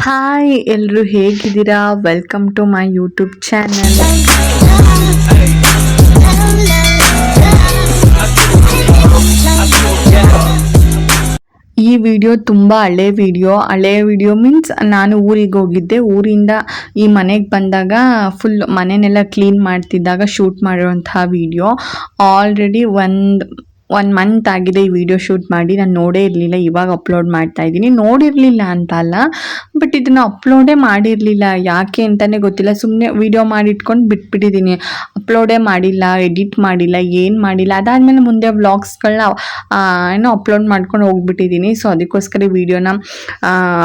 Hi ಎಲ್ಲರೂ ಹೇಗಿದ್ದೀರಾ? Welcome to my YouTube channel. ಈ ವಿಡಿಯೋ ತುಂಬ ಹಳೆ ವಿಡಿಯೋ ಮೀನ್ಸ್ ನಾನು ಊರಿಗೆ ಹೋಗಿದ್ದೆ. ಊರಿಂದ ಈ ಮನೆಗೆ ಬಂದಾಗ ಫುಲ್ ಮನೆನೆಲ್ಲ ಕ್ಲೀನ್ ಮಾಡ್ತಿದ್ದಾಗ ಶೂಟ್ ಮಾಡಿರುವಂತಹ ವಿಡಿಯೋ. ಆಲ್ರೆಡಿ ಒನ್ ಮಂತ್ ಆಗಿದೆ ಈ ವಿಡಿಯೋ ಶೂಟ್ ಮಾಡಿ. ನಾನು ನೋಡೇ ಇರಲಿಲ್ಲ, ಇವಾಗ ಅಪ್ಲೋಡ್ ಮಾಡ್ತಾ ಇದ್ದೀನಿ. ನೋಡಿರಲಿಲ್ಲ ಅಂತ ಅಲ್ಲ, ಬಟ್ ಇದನ್ನು ಅಪ್ಲೋಡೇ ಮಾಡಿರಲಿಲ್ಲ. ಯಾಕೆ ಅಂತಲೇ ಗೊತ್ತಿಲ್ಲ, ಸುಮ್ಮನೆ ವಿಡಿಯೋ ಮಾಡಿಟ್ಕೊಂಡು ಬಿಟ್ಬಿಟ್ಟಿದ್ದೀನಿ. ಅಪ್ಲೋಡೇ ಮಾಡಿಲ್ಲ, ಎಡಿಟ್ ಮಾಡಿಲ್ಲ, ಏನು ಮಾಡಿಲ್ಲ. ಅದಾದಮೇಲೆ ಮುಂದೆ ವ್ಲಾಗ್ಸ್ಗಳನ್ನ ಏನೋ ಅಪ್ಲೋಡ್ ಮಾಡ್ಕೊಂಡು ಹೋಗ್ಬಿಟ್ಟಿದ್ದೀನಿ. ಸೊ ಅದಕ್ಕೋಸ್ಕರ ಈ ವಿಡಿಯೋನ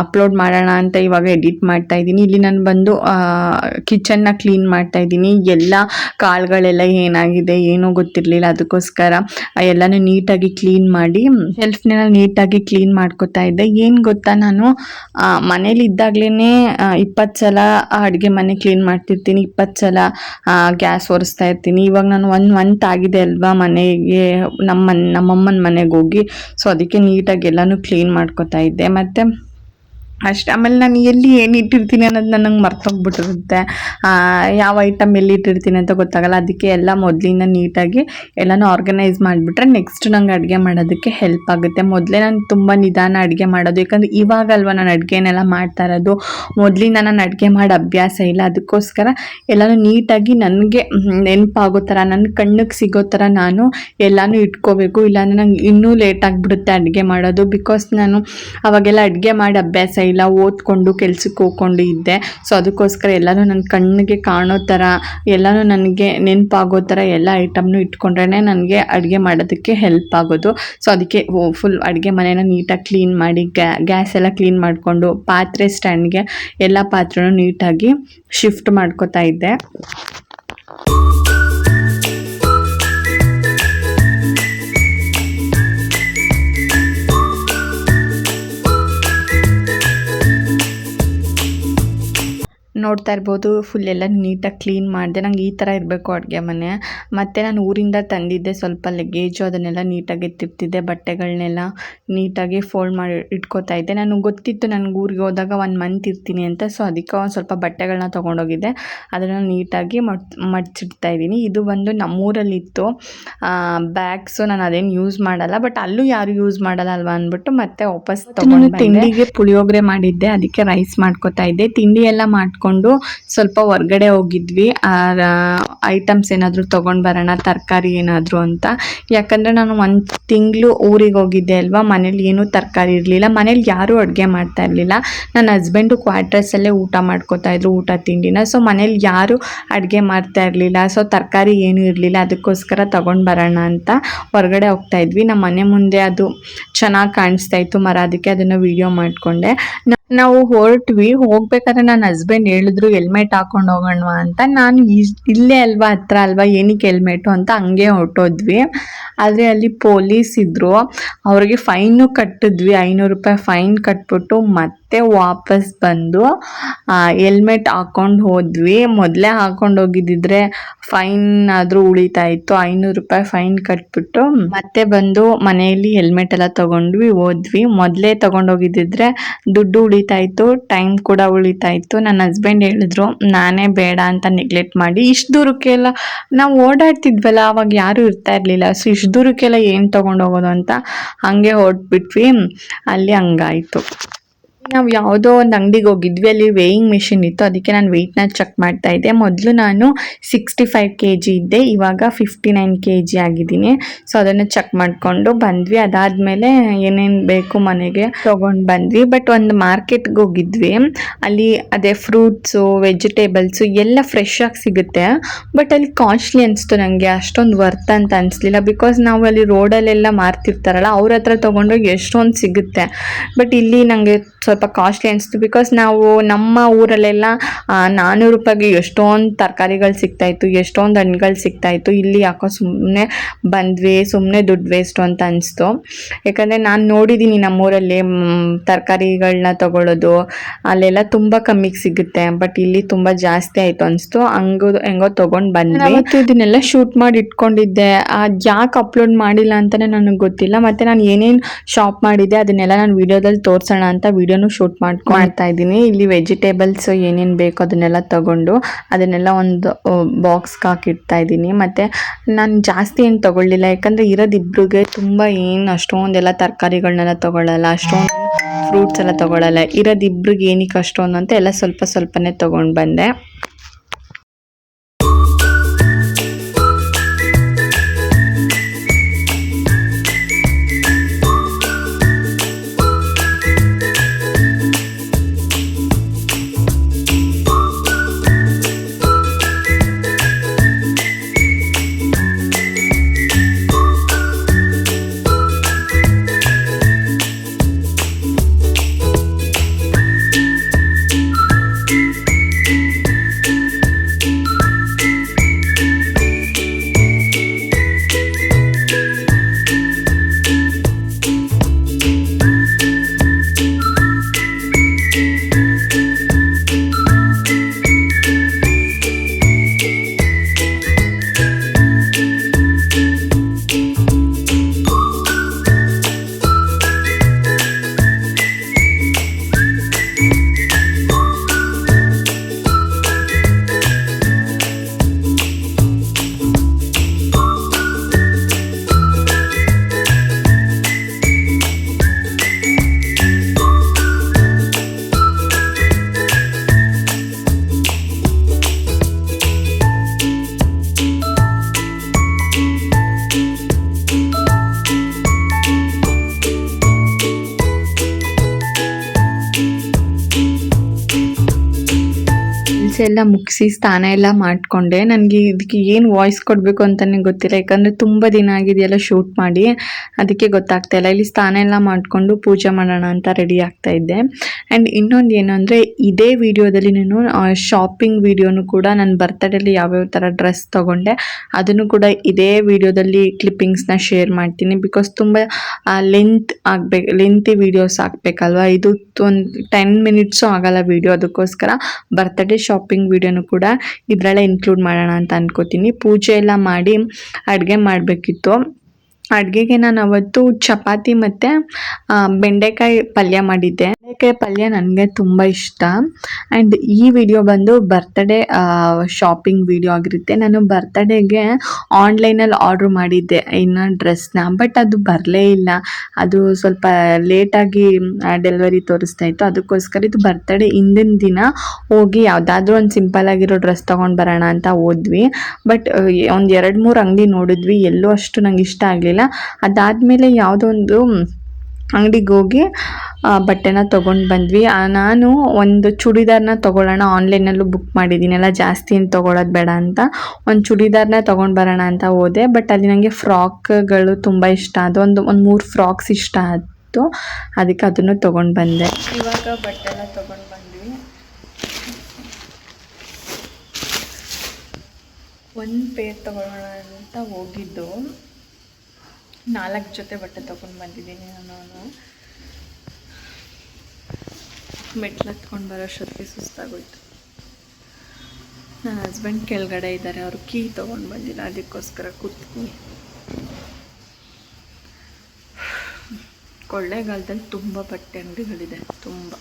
ಅಪ್ಲೋಡ್ ಮಾಡೋಣ ಅಂತ ಇವಾಗ ಎಡಿಟ್ ಮಾಡ್ತಾ ಇದ್ದೀನಿ. ಇಲ್ಲಿ ನಾನು ಬಂದು ಕಿಚನ್ನ ಕ್ಲೀನ್ ಮಾಡ್ತಾ ಇದ್ದೀನಿ. ಎಲ್ಲ ಕಾಳುಗಳೆಲ್ಲ ಏನಾಗಿದೆ ಏನೋ ಗೊತ್ತಿರಲಿಲ್ಲ, ಅದಕ್ಕೋಸ್ಕರ ಎಲ್ಲ ನೀಟಾಗಿ ಕ್ಲೀನ್ ಮಾಡಿ ಶೆಲ್ಫ್ನೆಲ್ಲ ನೀಟಾಗಿ ಕ್ಲೀನ್ ಮಾಡ್ಕೊತಾ ಇದ್ದೆ. ಏನು ಗೊತ್ತಾ, ನಾನು ಮನೇಲಿ ಇದ್ದಾಗಲೇ 20 ಸಲ ಅಡುಗೆ ಮನೆ ಕ್ಲೀನ್ ಮಾಡ್ತಿರ್ತೀನಿ, 20 ಸಲ ಗ್ಯಾಸ್ ಒರೆಸ್ತಾ ಇರ್ತೀನಿ. ಇವಾಗ ನಾನು 1 ಮಂತ್ ಆಗಿದೆ ಅಲ್ವಾ ಮನೆಗೆ, ನಮ್ಮಮ್ಮನ ಮನೆಗೆ ಹೋಗಿ. ಸೊ ಅದಕ್ಕೆ ನೀಟಾಗಿ ಎಲ್ಲನೂ ಕ್ಲೀನ್ ಮಾಡ್ಕೊತಾ ಇದ್ದೆ. ಮತ್ತು ಅಷ್ಟೇ. ಆಮೇಲೆ ನಾನು ಎಲ್ಲಿ ಏನು ಇಟ್ಟಿರ್ತೀನಿ ಅನ್ನೋದು ನನಗೆ ಮರ್ತೋಗ್ಬಿಟ್ಟಿರುತ್ತೆ. ಯಾವ ಐಟಮ್ ಎಲ್ಲಿ ಇಟ್ಟಿರ್ತೀನಿ ಅಂತ ಗೊತ್ತಾಗಲ್ಲ. ಅದಕ್ಕೆ ಎಲ್ಲ ಮೊದಲಿಂದ ನೀಟಾಗಿ ಎಲ್ಲನೂ ಆರ್ಗನೈಸ್ ಮಾಡಿಬಿಟ್ರೆ ನೆಕ್ಸ್ಟ್ ನಂಗೆ ಅಡುಗೆ ಮಾಡೋದಕ್ಕೆ ಹೆಲ್ಪ್ ಆಗುತ್ತೆ. ಮೊದಲೇ ನಾನು ತುಂಬ ನಿಧಾನ ಅಡುಗೆ ಮಾಡೋದು, ಯಾಕಂದರೆ ಇವಾಗಲ್ವ ನಾನು ಅಡುಗೆನೆಲ್ಲ ಮಾಡ್ತಾ ಇರೋದು. ಮೊದಲಿಂದ ನಾನು ಅಡುಗೆ ಮಾಡೋ ಅಭ್ಯಾಸ ಇಲ್ಲ. ಅದಕ್ಕೋಸ್ಕರ ಎಲ್ಲನೂ ನೀಟಾಗಿ ನನಗೆ ನೆನಪಾಗೋ ಥರ, ನನ್ನ ಕಣ್ಣಿಗೆ ಸಿಗೋ ಥರ ನಾನು ಎಲ್ಲನೂ ಇಟ್ಕೋಬೇಕು. ಇಲ್ಲಾಂದರೆ ನಂಗೆ ಇನ್ನೂ ಲೇಟ್ ಆಗಿಬಿಡುತ್ತೆ ಅಡುಗೆ ಮಾಡೋದು. ಬಿಕಾಸ್ ನಾನು ಅವಾಗೆಲ್ಲ ಅಡುಗೆ ಮಾಡೋ ಅಭ್ಯಾಸ ಇಲ್ಲ, ಓದ್ಕೊಂಡು ಕೆಲ್ಸಕ್ಕೆ ಹೋಗ್ಕೊಂಡು ಇದ್ದೆ. ಸೊ ಅದಕ್ಕೋಸ್ಕರ ಎಲ್ಲನೂ ನನ್ನ ಕಣ್ಣಿಗೆ ಕಾಣೋ ಥರ, ಎಲ್ಲನೂ ನನಗೆ ನೆನಪಾಗೋ ಥರ ಎಲ್ಲ ಐಟಮ್ನು ಇಟ್ಕೊಂಡ್ರೆ ನನಗೆ ಅಡುಗೆ ಮಾಡೋದಕ್ಕೆ ಹೆಲ್ಪ್ ಆಗೋದು. ಸೊ ಅದಕ್ಕೆ ಫುಲ್ ಅಡುಗೆ ಮನೆನ ನೀಟಾಗಿ ಕ್ಲೀನ್ ಮಾಡಿ, ಗ್ಯಾಸ್ ಎಲ್ಲ ಕ್ಲೀನ್ ಮಾಡಿಕೊಂಡು, ಪಾತ್ರೆ ಸ್ಟ್ಯಾಂಡ್ಗೆ ಎಲ್ಲ ಪಾತ್ರೆನೂ ನೀಟಾಗಿ ಶಿಫ್ಟ್ ಮಾಡ್ಕೋತಾ ಇದ್ದೆ. ನೋಡ್ತಾ ಇರ್ಬೋದು, ಫುಲ್ ಎಲ್ಲ ನೀಟಾಗಿ ಕ್ಲೀನ್ ಮಾಡಿದೆ. ನಂಗೆ ಈ ಥರ ಇರಬೇಕು ಅಡುಗೆ ಮನೆ. ಮತ್ತು ನಾನು ಊರಿಂದ ತಂದಿದ್ದೆ ಸ್ವಲ್ಪ ಲಗೇಜು, ಅದನ್ನೆಲ್ಲ ನೀಟಾಗಿ ಎತ್ತಿರ್ತಿದ್ದೆ. ಬಟ್ಟೆಗಳನ್ನೆಲ್ಲ ನೀಟಾಗಿ ಫೋಲ್ಡ್ ಮಾಡಿ ಇಟ್ಕೋತಾ ಇದ್ದೆ. ನನಗೆ ಗೊತ್ತಿತ್ತು ನನಗೆ ಊರಿಗೆ ಹೋದಾಗ 1 ಮಂತ್ ಇರ್ತೀನಿ ಅಂತ. ಸೊ ಅದಕ್ಕೆ ಒಂದು ಸ್ವಲ್ಪ ಬಟ್ಟೆಗಳನ್ನ ತೊಗೊಂಡೋಗಿದ್ದೆ, ಅದನ್ನು ನೀಟಾಗಿ ಮಡ್ಚಿಡ್ತಾ ಇದ್ದೀನಿ. ಇದು ಬಂದು ನಮ್ಮೂರಲ್ಲಿತ್ತು ಬ್ಯಾಗ್ಸು. ನಾನು ಅದೇನು ಯೂಸ್ ಮಾಡಲ್ಲ, ಬಟ್ ಅಲ್ಲೂ ಯಾರು ಯೂಸ್ ಮಾಡಲ್ಲ ಅಲ್ವಾ ಅಂದ್ಬಿಟ್ಟು ಮತ್ತೆ ವಾಪಸ್ ತೊಗೊಂಡು ತಿಂಡಿಗೆ ಪುಳಿಯೋಗರೆ ಮಾಡಿದ್ದೆ, ಅದಕ್ಕೆ ರೈಸ್ ಮಾಡ್ಕೋತಾ ಇದ್ದೆ. ತಿಂಡಿ ಎಲ್ಲ ಮಾಡ್ಕೊಂಡು ಸ್ವಲ್ಪ ಹೊರ್ಗಡೆ ಹೋಗಿದ್ವಿ, ಐಟಮ್ಸ್ ಏನಾದರೂ ತೊಗೊಂಡು ಬರೋಣ, ತರಕಾರಿ ಏನಾದರೂ ಅಂತ. ಯಾಕಂದರೆ ನಾನು 1 ತಿಂಗಳು ಊರಿಗೆ ಹೋಗಿದ್ದೆ ಅಲ್ವಾ, ಮನೇಲಿ ಏನೂ ತರಕಾರಿ ಇರಲಿಲ್ಲ, ಮನೇಲಿ ಯಾರೂ ಅಡುಗೆ ಮಾಡ್ತಾ ಇರಲಿಲ್ಲ. ನನ್ನ ಹಸ್ಬೆಂಡು ಕ್ವಾರ್ಟರ್ಸಲ್ಲೇ ಊಟ ಮಾಡ್ಕೋತಾ ಇದ್ರು ಊಟ ತಿಂಡಿನ. ಸೊ ಮನೇಲಿ ಯಾರೂ ಅಡುಗೆ ಮಾಡ್ತಾ ಇರಲಿಲ್ಲ. ಸೊ ತರಕಾರಿ ಏನೂ ಇರಲಿಲ್ಲ, ಅದಕ್ಕೋಸ್ಕರ ತೊಗೊಂಡು ಬರೋಣ ಅಂತ ಹೊರಗಡೆ ಹೋಗ್ತಾ ಇದ್ವಿ. ನಮ್ಮ ಮನೆ ಮುಂದೆ ಅದು ಚೆನ್ನಾಗಿ ಕಾಣಿಸ್ತಾ ಇತ್ತು ಮರ, ಅದಕ್ಕೆ ಅದನ್ನು ವೀಡಿಯೋ ಮಾಡಿಕೊಂಡೆ. ನಾವು ಹೊರಟ್ವಿ. ಹೋಗ್ಬೇಕಾದ್ರೆ ನನ್ನ ಹಸ್ಬೆಂಡ್ ಹೇಳಿದ್ರು ಹೆಲ್ಮೆಟ್ ಹಾಕೊಂಡು ಹೋಗೋಣವಾ ಅಂತ. ನಾನು ಇಲ್ಲೇ ಅಲ್ವಾ, ಹತ್ರ ಅಲ್ವಾ, ಏನಕ್ಕೆ ಹೆಲ್ಮೆಟು ಅಂತ ಹಂಗೆ ಹೊರಟೋದ್ವಿ. ಆದರೆ ಅಲ್ಲಿ ಪೊಲೀಸ್ ಇದ್ದರು, ಅವ್ರಿಗೆ ಫೈನು ಕಟ್ಟಿದ್ವಿ, 500 ರೂಪಾಯಿ ಫೈನ್ ಕಟ್ಬಿಟ್ಟು ಮತ್ತೆ ವಾಪಸ್ ಬಂದು ಹೆಲ್ಮೆಟ್ ಹಾಕ್ಕೊಂಡು ಹೋದ್ವಿ. ಮೊದಲೇ ಹಾಕ್ಕೊಂಡು ಹೋಗಿದ್ದಿದ್ರೆ ಫೈನ್ ಆದರೂ ಉಳಿತಾ ಇತ್ತು. 500 ರೂಪಾಯಿ ಫೈನ್ ಕಟ್ಬಿಟ್ಟು ಮತ್ತೆ ಬಂದು ಮನೆಯಲ್ಲಿ ಹೆಲ್ಮೆಟ್ ಎಲ್ಲ ತೊಗೊಂಡ್ವಿ, ಹೋದ್ವಿ. ಮೊದಲೇ ತೊಗೊಂಡೋಗಿದ್ದಿದ್ರೆ ದುಡ್ಡು ಉಳಿತಾ ಇತ್ತು, ಟೈಮ್ ಕೂಡ ಉಳಿತಾ ಇತ್ತು. ನನ್ನ ಹಸ್ಬೆಂಡ್ ಹೇಳಿದ್ರು, ನಾನೇ ಬೇಡ ಅಂತ ನೆಗ್ಲೆಕ್ಟ್ ಮಾಡಿ. ಇಷ್ಟು ದೂರಕ್ಕೆಲ್ಲ ನಾವು ಓಡಾಡ್ತಿದ್ವಲ್ಲ, ಅವಾಗ ಯಾರೂ ಇರ್ತಾ ಇರಲಿಲ್ಲ. ಸೊ ಇಷ್ಟು ದೂರಕ್ಕೆಲ್ಲ ಏನು ತೊಗೊಂಡೋಗೋದು ಅಂತ ಹಾಗೆ ಹೊರಟ್ಬಿಟ್ವಿ. ಅಲ್ಲಿ ಹಂಗಾಯಿತು. ನಾವು ಯಾವುದೋ ಒಂದು ಅಂಗಡಿಗೆ ಹೋಗಿದ್ವಿ, ಅಲ್ಲಿ ವೇಯಿಂಗ್ ಮಿಷಿನ್ ಇತ್ತು, ಅದಕ್ಕೆ ನಾನು ವೆಯ್ಟ್ನ ಚೆಕ್ ಮಾಡ್ತಾ ಇದ್ದೆ. ಮೊದಲು ನಾನು 65 kg ಇದ್ದೆ, ಇವಾಗ 59 kg ಆಗಿದ್ದೀನಿ. ಸೊ ಅದನ್ನು ಚೆಕ್ ಮಾಡಿಕೊಂಡು ಬಂದ್ವಿ. ಅದಾದಮೇಲೆ ಏನೇನು ಬೇಕು ಮನೆಗೆ ತೊಗೊಂಡು ಬಂದ್ವಿ. ಬಟ್ ಒಂದು ಮಾರ್ಕೆಟ್ಗೆ ಹೋಗಿದ್ವಿ, ಅಲ್ಲಿ ಅದೇ ಫ್ರೂಟ್ಸು, ವೆಜಿಟೇಬಲ್ಸು ಎಲ್ಲ ಫ್ರೆಶ್ ಆಗಿ ಸಿಗುತ್ತೆ. ಬಟ್ ಅಲ್ಲಿ ಕಾಸ್ಟ್ಲಿ ಅನಿಸ್ತು ನನಗೆ, ಅಷ್ಟೊಂದು ವರ್ತ್ ಅಂತ ಅನಿಸ್ಲಿಲ್ಲ. ಬಿಕಾಸ್ ನಾವು ಅಲ್ಲಿ ರೋಡಲ್ಲೆಲ್ಲ ಮಾರ್ತಿರ್ತಾರಲ್ಲ, ಅವ್ರ ಹತ್ರ ತೊಗೊಂಡೋಗಿ ಎಷ್ಟೊಂದು ಸಿಗುತ್ತೆ. ಬಟ್ ಇಲ್ಲಿ ನನಗೆ ಸ್ವಲ್ಪ ಕಾಸ್ಟ್ಲಿ ಅನಿಸ್ತು. ಬಿಕಾಸ್ ನಾವು ನಮ್ಮ ಊರಲ್ಲೆಲ್ಲ 400 ರೂಪಾಯಿಗೆ ಎಷ್ಟೊಂದು ತರಕಾರಿಗಳು ಸಿಗ್ತಾಯಿತ್ತು, ಎಷ್ಟೊಂದು ಹಣ್ಣುಗಳು ಸಿಗ್ತಾಯಿತ್ತು. ಇಲ್ಲಿ ಯಾಕೋ ಸುಮ್ಮನೆ ಬಂದ್ವಿ, ಸುಮ್ಮನೆ ದುಡ್ಡು ವೇಸ್ಟು ಅಂತ ಅನಿಸ್ತು. ಯಾಕಂದರೆ ನಾನು ನೋಡಿದ್ದೀನಿ ನಮ್ಮೂರಲ್ಲಿ ತರಕಾರಿಗಳನ್ನ ತೊಗೊಳ್ಳೋದು, ಅಲ್ಲೆಲ್ಲ ತುಂಬ ಕಮ್ಮಿಗೆ ಸಿಗುತ್ತೆ. ಬಟ್ ಇಲ್ಲಿ ತುಂಬ ಜಾಸ್ತಿ ಆಯಿತು ಅನಿಸ್ತು. ಹೆಂಗೋ ತೊಗೊಂಡು ಬಂದ್ವಿ. ಅವತ್ತು ಇದನ್ನೆಲ್ಲ ಶೂಟ್ ಮಾಡಿ ಇಟ್ಕೊಂಡಿದ್ದೆ, ಯಾಕೆ ಅಪ್ಲೋಡ್ ಮಾಡಿಲ್ಲ ಅಂತಲೇ ನನಗೆ ಗೊತ್ತಿಲ್ಲ. ಮತ್ತು ನಾನು ಏನೇನು ಶಾಪ್ ಮಾಡಿದ್ದೆ ಅದನ್ನೆಲ್ಲ ನಾನು ವೀಡಿಯೋದಲ್ಲಿ ತೋರಿಸೋಣ ಅಂತ ವೀಡಿಯೋನ ಎಲ್ಲನೂ ಶೂಟ್ ಮಾಡ್ತಾ ಇದ್ದೀನಿ. ಇಲ್ಲಿ ವೆಜಿಟೇಬಲ್ಸ್ ಏನೇನು ಬೇಕು ಅದನ್ನೆಲ್ಲ ತಗೊಂಡು ಅದನ್ನೆಲ್ಲ ಒಂದು ಬಾಕ್ಸ್ಗೆ ಹಾಕಿಡ್ತಾ ಇದ್ದೀನಿ. ಮತ್ತು ನಾನು ಜಾಸ್ತಿ ಏನು ತೊಗೊಳ್ಳಿಲ್ಲ, ಯಾಕಂದರೆ ಇರೋದಿಬ್ರಿಗೆ ತುಂಬ ಏನು ಅಷ್ಟೊಂದೆಲ್ಲ ತರಕಾರಿಗಳನ್ನೆಲ್ಲ ತೊಗೊಳ್ಳಲ್ಲ, ಅಷ್ಟೊಂದು ಫ್ರೂಟ್ಸ್ ಎಲ್ಲ ತೊಗೊಳ್ಳಲ್ಲ. ಇರೋದಿಬ್ರಿಗೆ ಏನಕ್ಕೆ ಅಷ್ಟೊಂದು ಅಂತ ಎಲ್ಲ ಸ್ವಲ್ಪ ಸ್ವಲ್ಪನೇ ತೊಗೊಂಡು ಬಂದೆ. ಎಲ್ಲ ಮುಗಿಸಿ ಸ್ನಾನ ಎಲ್ಲ ಮಾಡಿಕೊಂಡೆ. ನನಗೆ ಇದಕ್ಕೆ ಏನು ವಾಯ್ಸ್ ಕೊಡಬೇಕು ಅಂತಲೇ ಗೊತ್ತಿಲ್ಲ, ಯಾಕಂದರೆ ತುಂಬ ದಿನ ಆಗಿದೆಯಲ್ಲ ಶೂಟ್ ಮಾಡಿ, ಅದಕ್ಕೆ ಗೊತ್ತಾಗ್ತಾ ಇಲ್ಲ. ಇಲ್ಲಿ ಸ್ನಾನ ಎಲ್ಲ ಮಾಡಿಕೊಂಡು ಪೂಜೆ ಮಾಡೋಣ ಅಂತ ರೆಡಿ ಆಗ್ತಾ ಇದ್ದೆ. ಆ್ಯಂಡ್ ಇನ್ನೊಂದು ಏನು ಅಂದರೆ, ಇದೇ ವಿಡಿಯೋದಲ್ಲಿ ನಾನು ಶಾಪಿಂಗ್ ವಿಡಿಯೋನು ಕೂಡ ನನ್ನ ಬರ್ತಡೇಲಿ ಯಾವ್ಯಾವ ಥರ ಡ್ರೆಸ್ ತೊಗೊಂಡೆ ಅದನ್ನು ಕೂಡ ಇದೇ ವಿಡಿಯೋದಲ್ಲಿ ಕ್ಲಿಪ್ಪಿಂಗ್ಸ್ನ ಶೇರ್ ಮಾಡ್ತೀನಿ. ಬಿಕಾಸ್ ತುಂಬ ಲೆಂತಿ ವೀಡಿಯೋಸ್ ಹಾಕ್ಬೇಕಲ್ವ, ಇದು ಒಂದು 10 ಮಿನಿಟ್ಸು ಆಗಲ್ಲ ವಿಡಿಯೋ. ಅದಕ್ಕೋಸ್ಕರ ಬರ್ತಡೇ ಶಾಪಿಂಗ್ ವಿಡಿಯೋನು ಕೂಡ ಇದರಲ್ಲೇ ಇನ್ಕ್ಲೂಡ್ ಮಾಡೋಣ ಅಂತ ಅನ್ಕೋತೀನಿ. ಪೂಜೆ ಎಲ್ಲ ಮಾಡಿ ಅಡುಗೆ ಮಾಡಬೇಕಿತ್ತು. ಅಡುಗೆಗೆ ನಾನು ಅವತ್ತು ಚಪಾತಿ ಮತ್ತು ಬೆಂಡೆಕಾಯಿ ಪಲ್ಯ ಮಾಡಿದ್ದೆ. ಬೆಂಡೆಕಾಯಿ ಪಲ್ಯ ನನಗೆ ತುಂಬ ಇಷ್ಟ. ಆ್ಯಂಡ್ ಈ ವಿಡಿಯೋ ಬಂದು ಬರ್ತಡೇ ಶಾಪಿಂಗ್ ವಿಡಿಯೋ ಆಗಿರುತ್ತೆ. ನಾನು ಬರ್ತಡೇಗೆ ಆನ್ಲೈನಲ್ಲಿ ಆರ್ಡ್ರ್ ಮಾಡಿದ್ದೆ ಇನ್ನು ಡ್ರೆಸ್ನ, ಬಟ್ ಅದು ಬರಲೇ ಇಲ್ಲ. ಅದು ಸ್ವಲ್ಪ ಲೇಟಾಗಿ ಡೆಲಿವರಿ ತೋರಿಸ್ತಾ ಇತ್ತು. ಅದಕ್ಕೋಸ್ಕರ ಇದು ಬರ್ತಡೇ ಹಿಂದಿನ ದಿನ ಹೋಗಿ ಯಾವುದಾದ್ರೂ ಒಂದು ಸಿಂಪಲ್ ಆಗಿರೋ ಡ್ರೆಸ್ ತೊಗೊಂಡು ಬರೋಣ ಅಂತ ಹೋದ್ವಿ. ಬಟ್ ಒಂದು 2-3 ಅಂಗಡಿ ನೋಡಿದ್ವಿ, ಎಲ್ಲೂ ಅಷ್ಟು ನಂಗೆ ಇಷ್ಟ ಆಗಲಿಲ್ಲ. ಅದಾದಮೇಲೆ ಯಾವುದೋ ಒಂದು ಅಂಗಡಿಗೆ ಹೋಗಿ ಬಟ್ಟೆನ ತೊಗೊಂಡು ಬಂದ್ವಿ. ನಾನು ಒಂದು ಚೂಡಿದಾರ್ನ ತೊಗೊಳ್ಳೋಣ, ಆನ್ಲೈನಲ್ಲೂ ಬುಕ್ ಮಾಡಿದ್ದೀನಿ, ಎಲ್ಲ ಜಾಸ್ತಿ ಏನು ತೊಗೊಳೋದು ಬೇಡ ಅಂತ ಒಂದು ಚೂಡಿದಾರ್ನ ತೊಗೊಂಡು ಬರೋಣ ಅಂತ ಹೋದೆ. ಬಟ್ ಅಲ್ಲಿ ನನಗೆ ಫ್ರಾಕ್ಗಳು ತುಂಬ ಇಷ್ಟ ಆದವು. ಒಂದು 3 ಫ್ರಾಕ್ಸ್ ಇಷ್ಟ ಆಯಿತು, ಅದಕ್ಕೆ ಅದನ್ನು ತೊಗೊಂಡು ಬಂದೆ. ಇವಾಗ ಬಟ್ಟೆನ ತೊಗೊಂಡು ಬಂದ್ವಿ. ಒಂದು ಪೇರ್ ತೊಗೊಳ್ಳೋಣ ಅಂತ ಹೋಗಿದ್ದು, 4 ಜೊತೆ ಬಟ್ಟೆ ತೊಗೊಂಡು ಬಂದಿದ್ದೀನಿ ನಾನು. ಮೆಟ್ಲು ಹತ್ಕೊಂಡು ಬರೋಷ್ಟೊತ್ತಿಗೆ ಸುಸ್ತಾಗೋಯ್ತು. ನನ್ನ ಹಸ್ಬೆಂಡ್ ಕೆಳಗಡೆ ಇದ್ದಾರೆ, ಅವರು ಕೀ ತೊಗೊಂಡು ಬಂದಿಲ್ಲ, ಅದಕ್ಕೋಸ್ಕರ ಕೂತ್ತೀನಿ. ಕೊಳ್ಳೇಗಾಲದಲ್ಲಿ ತುಂಬ ಬಟ್ಟೆ ಅಂಗಡಿಗಳಿದೆ, ತುಂಬ.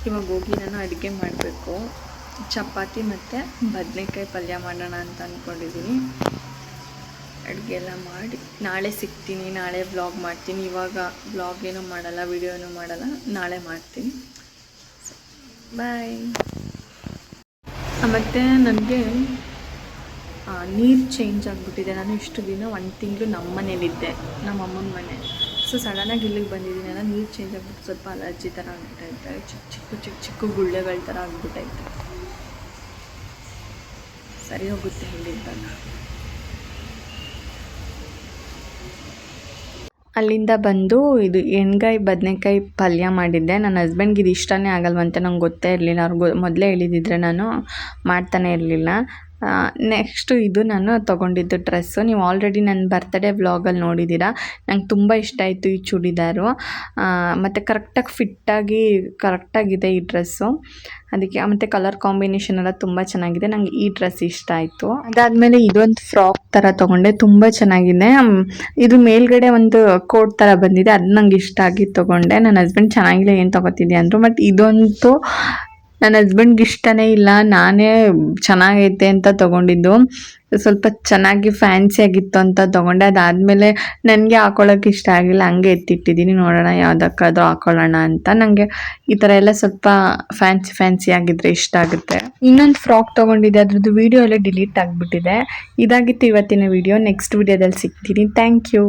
ಇವಾಗ ಹೋಗಿ ನಾನು ಅಡುಗೆ ಮಾಡಬೇಕು. ಚಪಾತಿ ಮತ್ತು ಬದನೆಕಾಯಿ ಪಲ್ಯ ಮಾಡೋಣ ಅಂತ ಅಂದ್ಕೊಂಡಿದ್ದೀನಿ. ಅಡುಗೆ ಎಲ್ಲ ಮಾಡಿ ನಾಳೆ ಸಿಗ್ತೀನಿ, ನಾಳೆ ವ್ಲಾಗ್ ಮಾಡ್ತೀನಿ. ಇವಾಗ ವ್ಲಾಗ್ ಏನೂ ಮಾಡಲ್ಲ, ವಿಡಿಯೋ ಏನೂ ಮಾಡಲ್ಲ, ನಾಳೆ ಮಾಡ್ತೀನಿ. ಬಾಯ್. ಮತ್ತು ನನಗೆ ನೀರು ಚೇಂಜ್ ಆಗಿಬಿಟ್ಟಿದೆ. ನಾನು ಇಷ್ಟು ದಿನ 1 ತಿಂಗಳು ನಮ್ಮ ಮನೇಲಿದ್ದೆ, ನಮ್ಮ ಅಮ್ಮನ ಮನೆ. ಸೊ ಸಡನ್ನಾಗಿ ಇಲ್ಲಿಗೆ ಬಂದಿದ್ದೀನಲ್ಲ, ನೀರು ಚೇಂಜ್ ಆಗಿಬಿಟ್ಟು ಸ್ವಲ್ಪ ಅಲರ್ಜಿ ಥರ ಆಗ್ಬಿಟ್ಟೈತೆ, ಚಿಕ್ಕ ಗುಳ್ಳೆಗಳ ಥರ ಆಗ್ಬಿಟ್ಟೈತೆ. ಸರಿ ಹೋಗುತ್ತೆ ಇಲ್ಲಿಂದ. ಅಲ್ಲಿಂದ ಬಂದು ಇದು ಎಣ್ಗಾಯಿ ಬದನೆಕಾಯಿ ಪಲ್ಯ ಮಾಡಿದ್ದೆ. ನನ್ನ ಹಸ್ಬೆಂಡ್ಗೆ ಇದು ಇಷ್ಟನೇ ಆಗಲ್ವಂತೆ, ನಂಗೆ ಗೊತ್ತೇ ಇರಲಿಲ್ಲ. ಅವ್ರಿಗೆ ಮೊದಲೇ ಹೇಳಿದಿದ್ರೆ ನಾನು ಮಾಡ್ತಾನೆ ಇರಲಿಲ್ಲ. ನೆಕ್ಸ್ಟು ಇದು ನಾನು ತೊಗೊಂಡಿದ್ದು ಡ್ರೆಸ್ಸು. ನೀವು ಆಲ್ರೆಡಿ ನನ್ನ ಬರ್ತ್ಡೇ ವ್ಲಾಗಲ್ಲಿ ನೋಡಿದ್ದೀರಾ. ನಂಗೆ ತುಂಬ ಇಷ್ಟ ಆಯಿತು ಈ ಚೂಡಿದಾರು. ಮತ್ತು ಕರೆಕ್ಟಾಗಿದೆ ಈ ಡ್ರೆಸ್ಸು. ಅದಕ್ಕೆ ಮತ್ತು ಕಲರ್ ಕಾಂಬಿನೇಷನ್ ಎಲ್ಲ ತುಂಬ ಚೆನ್ನಾಗಿದೆ. ನಂಗೆ ಈ ಡ್ರೆಸ್ ಇಷ್ಟ ಆಯಿತು. ಅದಾದಮೇಲೆ ಇದೊಂದು ಫ್ರಾಕ್ ಥರ ತೊಗೊಂಡೆ, ತುಂಬ ಚೆನ್ನಾಗಿದೆ. ಇದು ಮೇಲ್ಗಡೆ ಒಂದು ಕೋಟ್ ಥರ ಬಂದಿದೆ, ಅದು ನಂಗೆ ಇಷ್ಟ ಆಗಿ ತೊಗೊಂಡೆ. ನನ್ನ ಹಸ್ಬೆಂಡ್ ಚೆನ್ನಾಗಿಲ್ಲ, ಏನು ತೊಗೋತಿದ್ದೆ ಅಂದರು. ಬಟ್ ಇದಂತೂ ನನ್ನ ಹಸ್ಬೆಂಡ್ಗೆ ಇಷ್ಟನೇ ಇಲ್ಲ, ನಾನೇ ಚೆನ್ನಾಗೈತೆ ಅಂತ ತೊಗೊಂಡಿದ್ದು. ಸ್ವಲ್ಪ ಚೆನ್ನಾಗಿ ಫ್ಯಾನ್ಸಿಯಾಗಿತ್ತು ಅಂತ ತೊಗೊಂಡೆ. ಅದಾದಮೇಲೆ ನನಗೆ ಹಾಕೊಳ್ಳೋಕೆ ಇಷ್ಟ ಆಗಿಲ್ಲ, ಹಂಗೆ ಎತ್ತಿಟ್ಟಿದ್ದೀನಿ. ನೋಡೋಣ ಯಾವುದಕ್ಕಾದ್ರೂ ಹಾಕೊಳ್ಳೋಣ ಅಂತ. ನನಗೆ ಈ ಥರ ಎಲ್ಲ ಸ್ವಲ್ಪ ಫ್ಯಾನ್ಸಿ ಆಗಿದ್ರೆ ಇಷ್ಟ ಆಗುತ್ತೆ. ಇನ್ನೊಂದು ಫ್ರಾಕ್ ತೊಗೊಂಡಿದ್ದೆ, ಅದ್ರದ್ದು ವಿಡಿಯೋ ಎಲ್ಲ ಡಿಲೀಟ್ ಆಗಿಬಿಟ್ಟಿದೆ. ಇದಾಗಿತ್ತು ಇವತ್ತಿನ ವಿಡಿಯೋ. ನೆಕ್ಸ್ಟ್ ವಿಡಿಯೋದಲ್ಲಿ ಸಿಗ್ತೀನಿ. Thank you.